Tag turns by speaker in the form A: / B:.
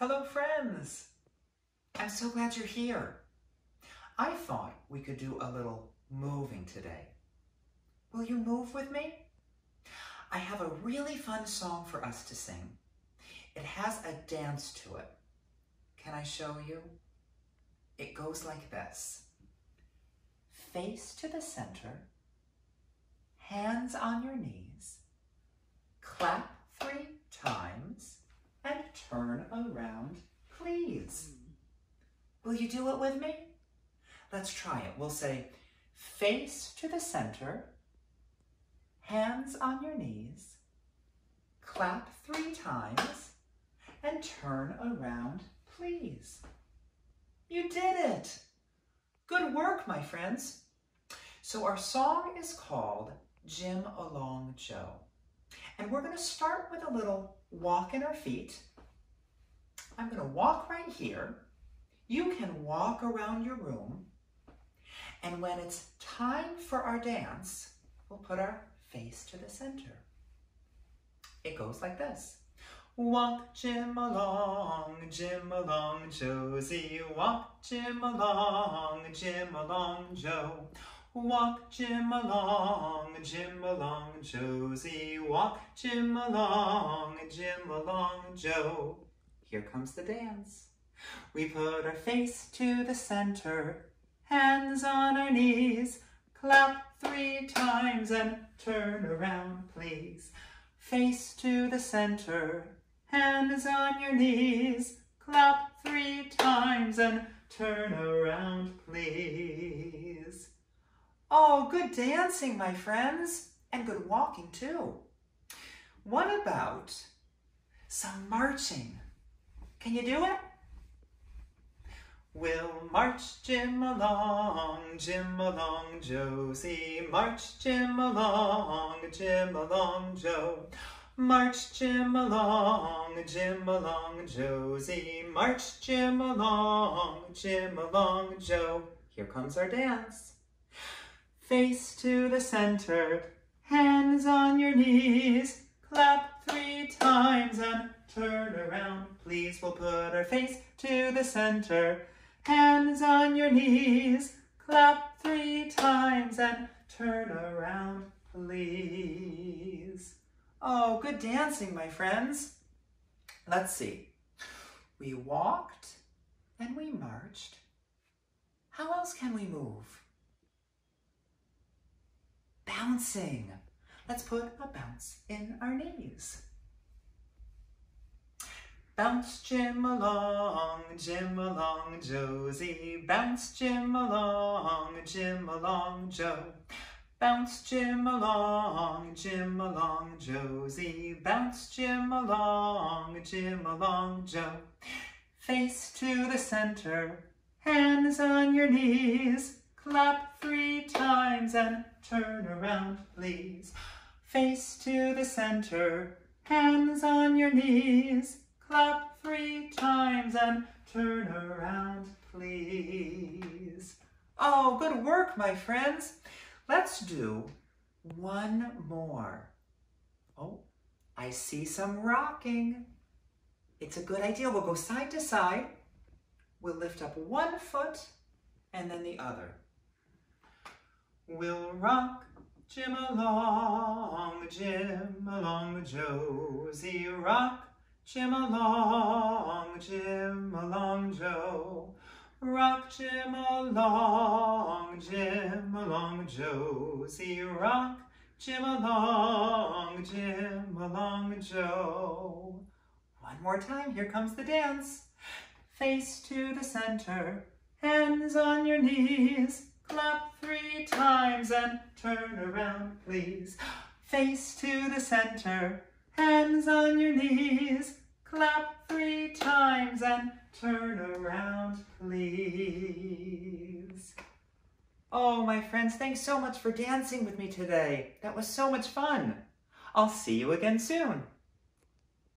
A: Hello, friends. I'm so glad you're here. I thought we could do a little moving today. Will you move with me? I have a really fun song for us to sing. It has a dance to it. Can I show you? It goes like this. Face to the center, hands on your knees, clap 3 times, and turn around, please. Will you do it with me? Let's try it. We'll say, face to the center, hands on your knees, clap 3 times, and turn around, please. You did it! Good work, my friends. So our song is called Jim Along Joe. And we're going to start with a little walk in our feet. I'm going to walk right here. You can walk around your room. And when it's time for our dance, we'll put our face to the center. It goes like this. Walk Jim along, Josie. Walk Jim along, Joe. Walk Jim along, Josie. Walk Jim along, Joe. Here comes the dance. We put our face to the center, hands on our knees, clap 3 times and turn around, please. Face to the center, hands on your knees, clap 3 times and turn around, please. Oh, good dancing, my friends, and good walking too. What about some marching? Can you do it? We'll march Jim along, Josie. March Jim along, Joe. March Jim along, Josie. March Jim along, Joe. Here comes our dance. Face to the center, hands on your knees, clap 3 times and turn around, please. We'll put our face to the center, hands on your knees, clap 3 times and turn around, please. Oh, good dancing, my friends. Let's see. We walked and we marched. How else can we move? Bouncing. Let's put a bounce in our knees. Bounce Jim along, Josie. Bounce Jim along, Joe. Bounce Jim along, Josie. Bounce Jim along, Joe. Face to the center, hands on your knees, clap 3 times and turn around, please. Face to the center, hands on your knees, clap 3 times and turn around, please. Oh, good work, my friends. Let's do one more. Oh, I see some rocking. It's a good idea. We'll go side to side. We'll lift up one foot and then the other. We'll rock Jim along, Josie. Rock Jim along, Joe. Rock Jim along, Josie. Rock Jim along, Joe. One more time, here comes the dance. Face to the center, hands on your knees, clap 3 times and turn around, please. Face to the center, hands on your knees, clap 3 times and turn around, please. Oh, my friends, thanks so much for dancing with me today. That was so much fun. I'll see you again soon.